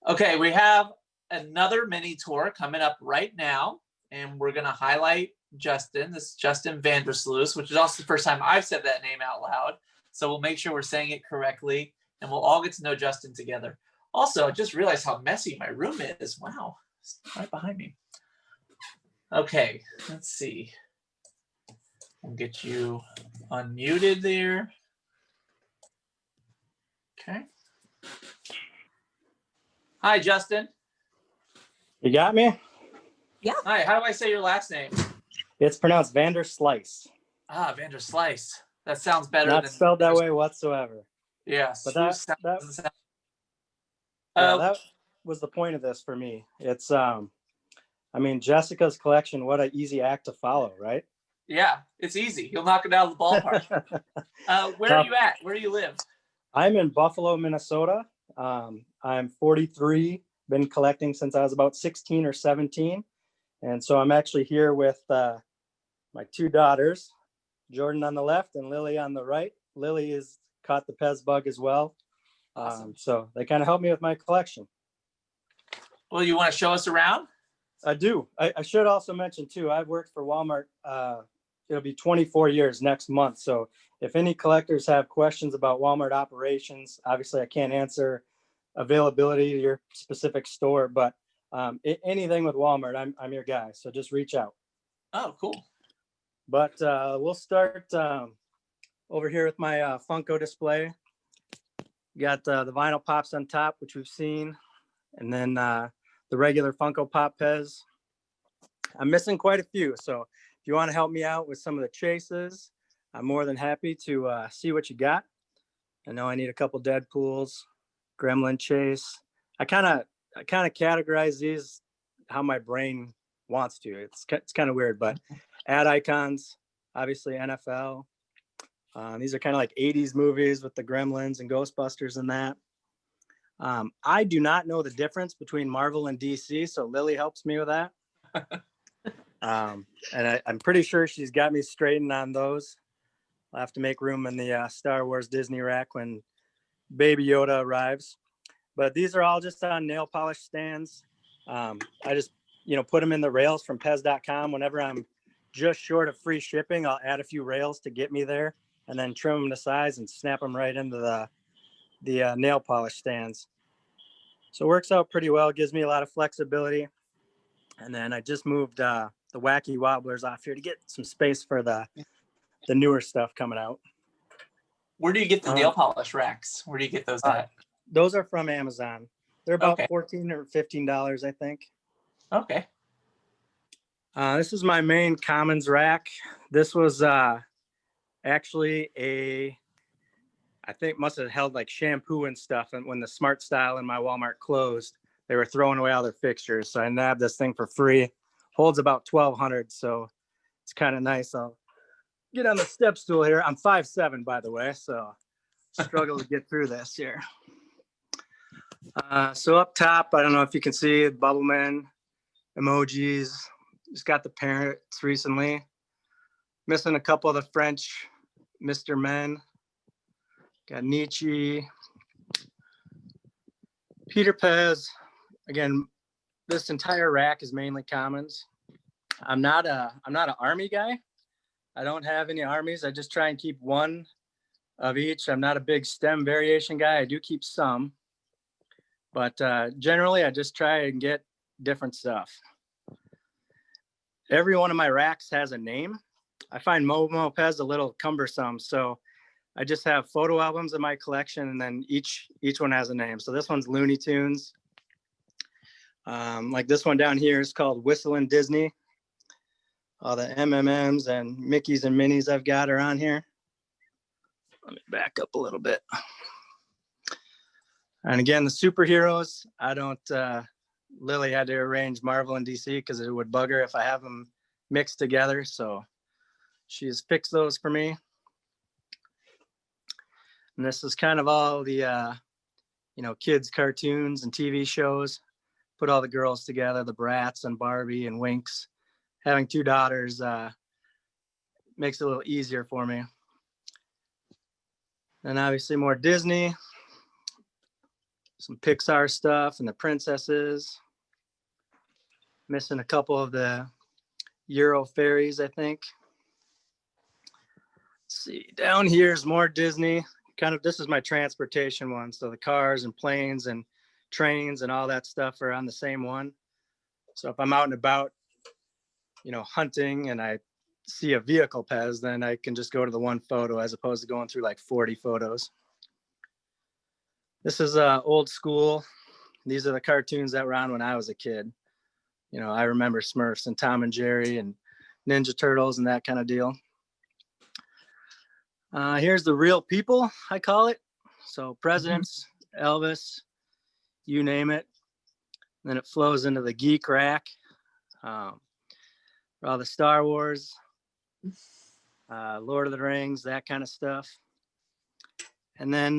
Okay, we have another mini tour coming up right now, and we're going to highlight Justin. This is Justin VanderSluis, which is also the first time I've said that name out loud. So we'll make sure we're saying it correctly, and we'll all get to know Justin together. Also, I just realized how messy my room is. Wow, it's right behind me. Okay, let's see. We'll get you unmuted there. Okay. Hi, Justin. You got me? Yeah. Hi, how do I say your last name? It's pronounced VanderSluis. Ah, VanderSluis. That sounds better Not than spelled that way whatsoever. Yeah, But that was the point of this for me. It's I mean, Jessica's collection, what an easy act to follow, right? Yeah, it's easy. You'll knock it out of the ballpark. Where are you at? Where do you live? I'm in Buffalo, Minnesota. I'm 43, been collecting since I was about 16 or 17. And so I'm actually here with my two daughters, Jordan on the left and Lily on the right. Lily has caught the PEZ bug as well. Awesome. So they kind of help me with my collection. Well, you want to show us around? I do. I should also mention too, I've worked for Walmart. It'll be 24 years next month. So if any collectors have questions about Walmart operations, obviously I can't answer availability to your specific store, but anything with Walmart, I'm your guy. So just reach out. Oh, cool. But we'll start over here with my Funko display. Got the vinyl pops on top, which we've seen, and then the regular Funko Pop PEZ. I'm missing quite a few, so if you want to help me out with some of the chases, I'm more than happy to see what you got. I know I need a couple Deadpools, Gremlin chase. I kind of categorize these how my brain wants to. It's kind of weird, but ad icons, obviously NFL. These are kind of like 80s movies with the Gremlins and Ghostbusters and that. I do not know the difference between Marvel and DC, so Lily helps me with that. And I'm pretty sure she's got me straightened on those. I'll have to make room in the Star Wars Disney rack when Baby Yoda arrives. But these are all just on nail polish stands. I just, put them in the rails from PEZ.com. Whenever I'm just short of free shipping, I'll add a few rails to get me there and then trim them to size and snap them right into the nail polish stands. So it works out pretty well. It gives me a lot of flexibility. And then I just moved the Wacky Wobblers off here to get some space for the newer stuff coming out. Where do you get the nail polish racks? Where do you get those at? Those are from Amazon. They're about Okay. $14 or $15, I think. Okay. This is my main commons rack. This was actually I think must have held like shampoo and stuff. And when the Smart Style in my Walmart closed, they were throwing away all their fixtures. So I nabbed this thing for free. Holds about 1,200. So it's kind of nice. I'll get on the step stool here. I'm 5'7", by the way. So struggle to get through this here. So up top, I don't know if you can see Bubbleman emojis. Just got the parents recently. Missing a couple of the French Mr. Men. Got Nietzsche. Peter PEZ. Again, this entire rack is mainly commons. I'm not an army guy. I don't have any armies. I just try and keep one of each. I'm not a big STEM variation guy. I do keep some. But generally, I just try and get different stuff. Every one of my racks has a name. I find Momo PEZ a little cumbersome, so I just have photo albums in my collection, and then each one has a name. So this one's Looney Tunes. Like this one down here is called Whistlin' Disney. All the MMMs and Mickeys and Minnies I've got are on here. Let me back up a little bit. And again, the superheroes, I don't, Lily had to arrange Marvel and DC because it would bug her if I have them mixed together. So she's fixed those for me. And this is kind of all the, kids' cartoons and TV shows. Put all the girls together, the Bratz and Barbie and Winx. Having two daughters makes it a little easier for me. And obviously more Disney. some Pixar stuff and the princesses. Missing a couple of the Euro fairies, I think. Let's see, down here is more Disney. This is my transportation one. So the cars and planes and trains and all that stuff are on the same one. So if I'm out and about, hunting and I see a vehicle PEZ, then I can just go to the one photo as opposed to going through like 40 photos. This is old school. These are the cartoons that were on when I was a kid. I remember Smurfs and Tom and Jerry and Ninja Turtles and that kind of deal. Here's the real people, I call it. So presidents, Elvis, you name it. And then it flows into the geek rack. All the Star Wars, Lord of the Rings, that kind of stuff. And then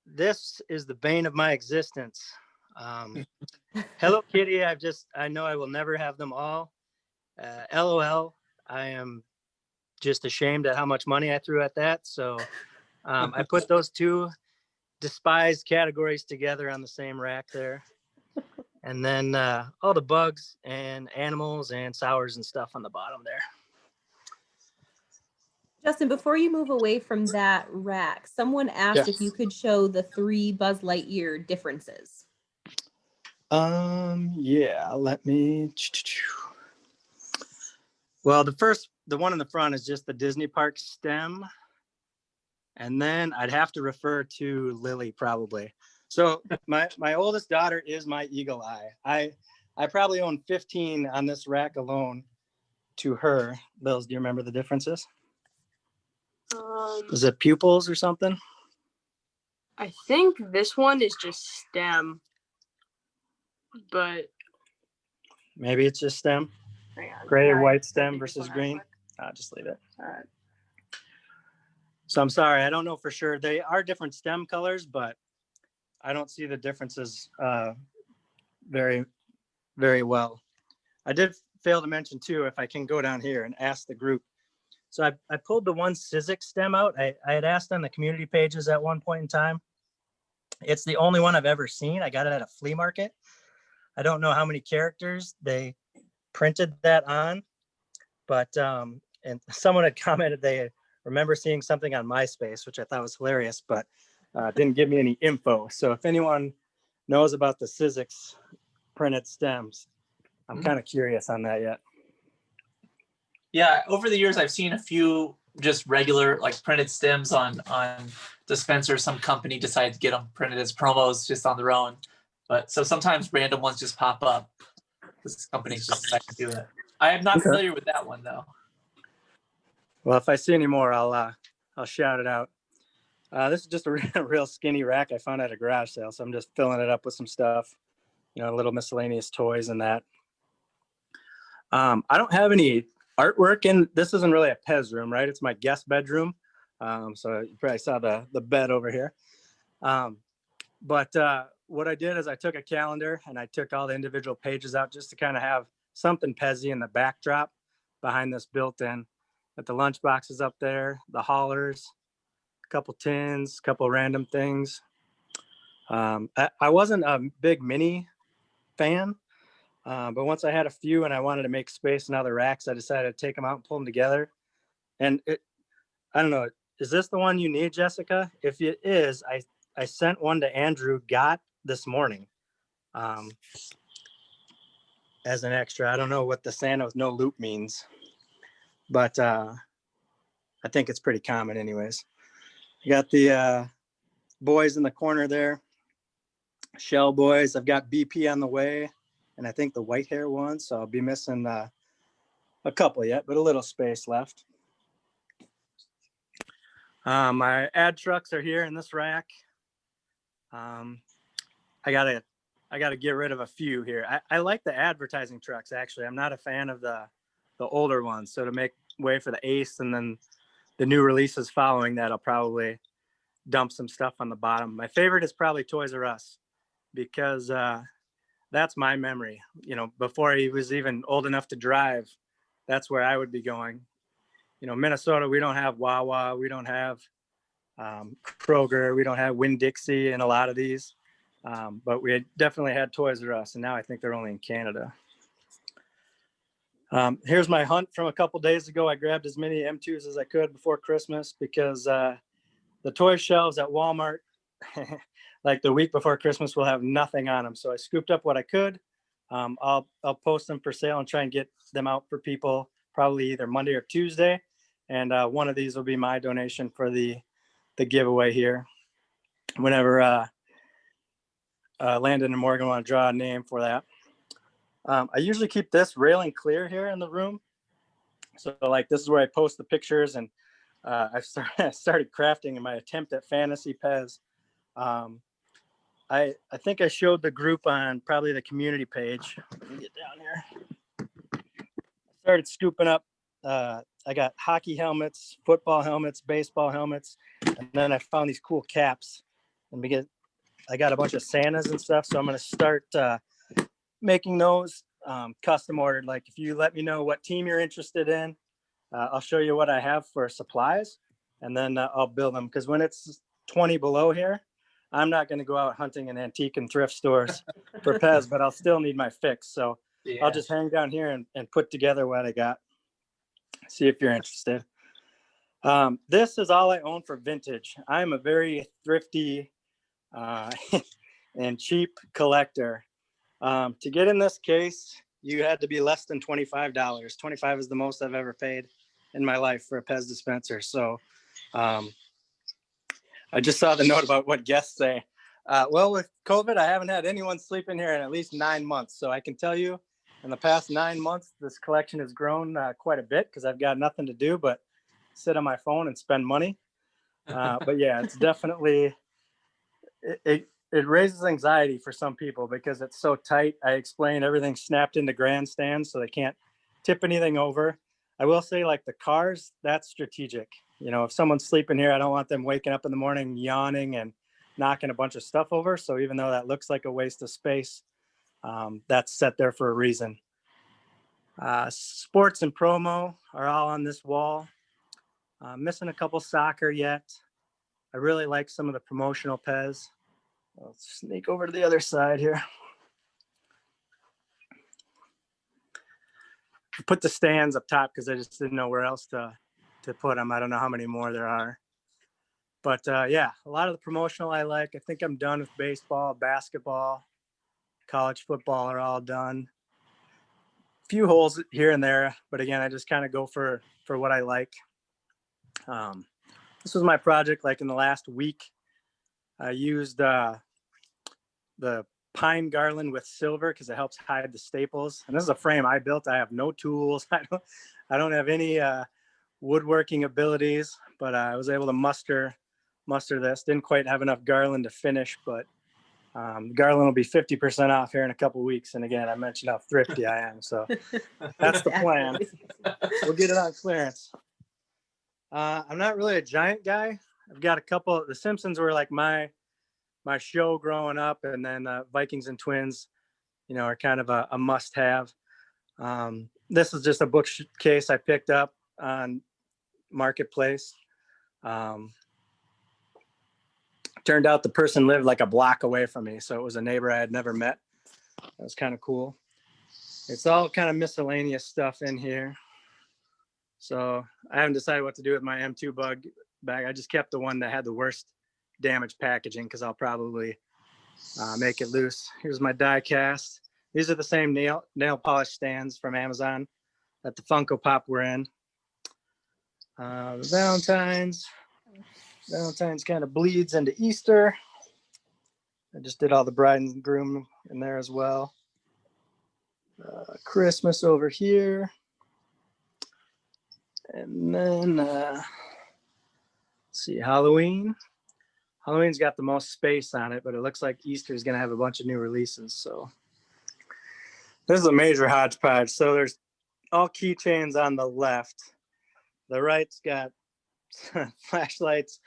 this is the bane of my existence. Hello Kitty, I know I will never have them all. LOL, I am just ashamed at how much money I threw at that. So I put those two despised categories together on the same rack there. And then all the bugs and animals and sours and stuff on the bottom there. Justin, before you move away from that rack, someone asked if you could show the 3 Buzz Lightyear differences. Yeah, let me. Well, the one in the front is just the Disney Park stem. And then I'd have to refer to Lily probably. So my oldest daughter is my eagle eye. I probably own 15 on this rack alone to her. Bills, do you remember the differences? Is it pupils or something? I think this one is just stem, but maybe it's just stem. Gray or white stem versus green. I'll just leave it. All right. So I'm sorry, I don't know for sure. They are different stem colors, but I don't see the differences very, very well. I did fail to mention too, if I can go down here and ask the group. So I pulled the one Sizzix stem out. I had asked on the community pages at one point in time. It's the only one I've ever seen. I got it at a flea market. I don't know how many characters they printed that on, but and someone had commented they remember seeing something on MySpace, which I thought was hilarious, but didn't give me any info. So if anyone knows about the Sizzix printed stems, I'm kind of curious on that yet. Yeah, over the years, I've seen a few just regular like printed stems on dispensers. Some company decides to get them printed as promos just on their own. But so sometimes random ones just pop up. This company's just decide to do it. I am not familiar with that one though. Well, if I see any more, I'll shout it out. This is just a real skinny rack I found at a garage sale, so I'm just filling it up with some stuff, little miscellaneous toys and that. I don't have any artwork in. This isn't really a PEZ room, right? It's my guest bedroom. So you probably saw the bed over here. But what I did is I took a calendar and I took all the individual pages out just to kind of have something PEZ-y in the backdrop behind this built-in. Got the lunch boxes up there, the haulers, a couple tins, a couple random things. I wasn't a big mini fan, but once I had a few and I wanted to make space in other racks, I decided to take them out and pull them together. And I don't know, is this the one you need, Jessica? If it is, I sent one to Andrew Gott this morning as an extra. I don't know what the Santa with no loop means, but I think it's pretty common anyways. You got the boys in the corner there, Shell Boys. I've got BP on the way, and I think the white hair one, so I'll be missing a couple yet, but a little space left. My ad trucks are here in this rack. I gotta get rid of a few here. I like the advertising trucks, actually. I'm not a fan of the older ones. So to make way for the Ace and then the new releases following that, I'll probably dump some stuff on the bottom. My favorite is probably Toys R Us because that's my memory. Before he was even old enough to drive, that's where I would be going. Minnesota, we don't have Wawa, we don't have Kroger, we don't have Winn-Dixie in a lot of these. But we had definitely had Toys R Us, and now I think they're only in Canada. Here's my hunt from a couple days ago. I grabbed as many M2s as I could before Christmas because the toy shelves at Walmart, like the week before Christmas, will have nothing on them. So I scooped up what I could. I'll post them for sale and try and get them out for people probably either Monday or Tuesday. And one of these will be my donation for the giveaway here. Whenever Landon and Morgan want to draw a name for that. I usually keep this railing clear here in the room. So like this is where I post the pictures, and I started crafting in my attempt at fantasy PEZ. I think I showed the group on probably the community page. Let me get down here. I started scooping up. I got hockey helmets, football helmets, baseball helmets, and then I found these cool caps. And I got a bunch of Santas and stuff, so I'm going to start making those custom ordered. Like if you let me know what team you're interested in, I'll show you what I have for supplies, and then I'll build them. Because when it's 20 below here, I'm not going to go out hunting in antique and thrift stores for PEZ, but I'll still need my fix. So yeah. I'll just hang down here and put together what I got. See if you're interested. This is all I own for vintage. I'm a very thrifty and cheap collector. To get in this case, you had to be less than $25. $25 is the most I've ever paid in my life for a PEZ dispenser. So I just saw the note about what guests say. Well, with COVID, I haven't had anyone sleep in here in at least 9 months. So I can tell you in the past 9 months, this collection has grown quite a bit because I've got nothing to do but sit on my phone and spend money. But yeah, it's definitely, it raises anxiety for some people because it's so tight. I explain everything snapped into grandstands so they can't tip anything over. I will say, like the cars, that's strategic. You know, if someone's sleeping here, I don't want them waking up in the morning yawning and knocking a bunch of stuff over. So even though that looks like a waste of space, that's set there for a reason. Sports and promo are all on this wall. Missing a couple soccer yet. I really like some of the promotional PEZ. I'll sneak over to the other side here. I put the stands up top because I just didn't know where else to put them. I don't know how many more there are. But yeah, a lot of the promotional I like. I think I'm done with baseball, basketball, college football are all done. A few holes here and there, but again, I just kind of go for what I like. This was my project like in the last week. I used the pine garland with silver because it helps hide the staples. And this is a frame I built. I have no tools. I don't have any woodworking abilities, but I was able to muster this. Didn't quite have enough garland to finish, but garland will be 50% off here in a couple of weeks. And again, I mentioned how thrifty I am, so that's the plan. We'll get it on clearance. I'm not really a giant guy. I've got a couple. The Simpsons were like my show growing up, and then Vikings and Twins, you know, are kind of a must-have. This is just a bookcase I picked up on Marketplace. Turned out the person lived like a block away from me, so it was a neighbor I had never met. That was kind of cool. It's all kind of miscellaneous stuff in here. So I haven't decided what to do with my M2 bug bag. I just kept the one that had the worst damaged packaging because I'll probably make it loose. Here's my die cast. These are the same nail polish stands from Amazon that the Funko Pop were in. The Valentine's kind of bleeds into Easter. I just did all the bride and groom in there as well. Christmas over here. And then, let's see, Halloween. Halloween's got the most space on it, but it looks like Easter's going to have a bunch of new releases. So this is a major hodgepodge. So there's all keychains on the left. The right's got flashlights,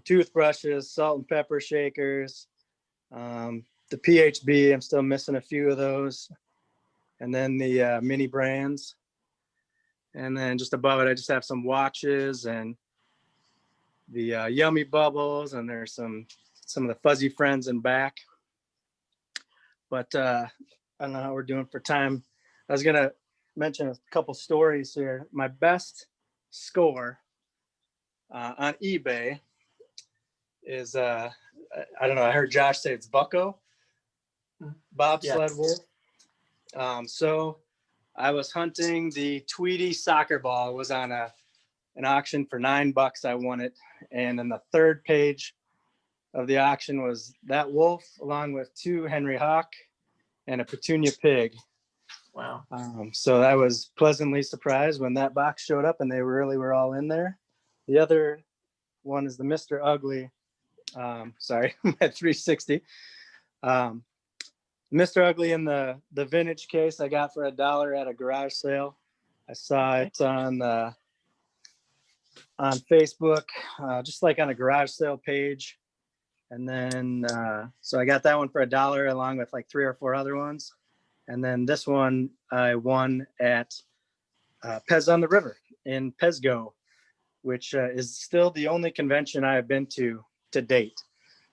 toothbrushes, salt and pepper shakers, the PHB. I'm still missing a few of those. And then the mini brands. And then just above it, I just have some watches and the Yummy Bubbles, and there's some of the Fuzzy Friends in back. but I don't know how we're doing for time. I was gonna mention a couple stories here. My best score on eBay is I don't know. I heard Josh say it's Bucko, bobsled wolf. So I was hunting the Tweety soccer ball. It was on an auction for $9. I won it, and then the third page of the auction was that wolf along with 2 Henry Hawk and a Petunia pig. Wow. So I was pleasantly surprised when that box showed up and they really were all in there. The other one is the Mr. Ugly. Sorry, at 360. Mr. Ugly in the vintage case I got for $1 at a garage sale. I saw it on Facebook, just like on a garage sale page. And then, so I got that one for $1 along with like 3 or 4 other ones. And then this one I won at PEZ on the River in PEZGO, which is still the only convention I have been to date.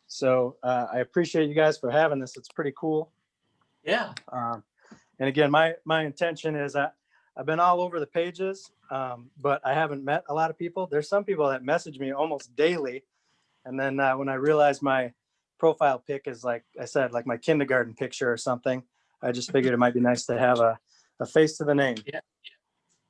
So I appreciate you guys for having this. It's pretty cool. Yeah. And again, my intention is I've been all over the pages, but I haven't met a lot of people. There's some people that message me almost daily. And then when I realized my profile pic is, like I said, like my kindergarten picture or something, I just figured it might be nice to have a face to the name. Yeah.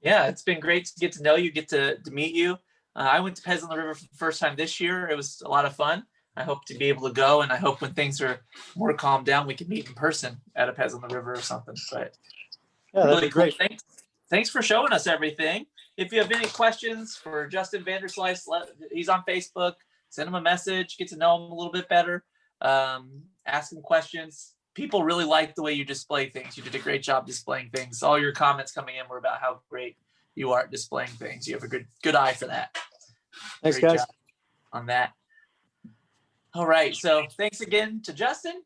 Yeah, it's been great to get to know you, get to meet you. I went to PEZ on the River for the first time this year. It was a lot of fun. I hope to be able to go, and I hope when things are more calmed down, we can meet in person at a PEZ on the River or something. But Yeah, that'd really be great. cool. Thanks for showing us everything. If you have any questions for Justin VanderSluis, he's on Facebook. Send him a message, get to know him a little bit better. Ask him questions. People really like the way you display things. You did a great job displaying things. All your comments coming in were about how great you are at displaying things. You have a good eye for that. Thanks, Great guys. job on that. All right. So thanks again to Justin.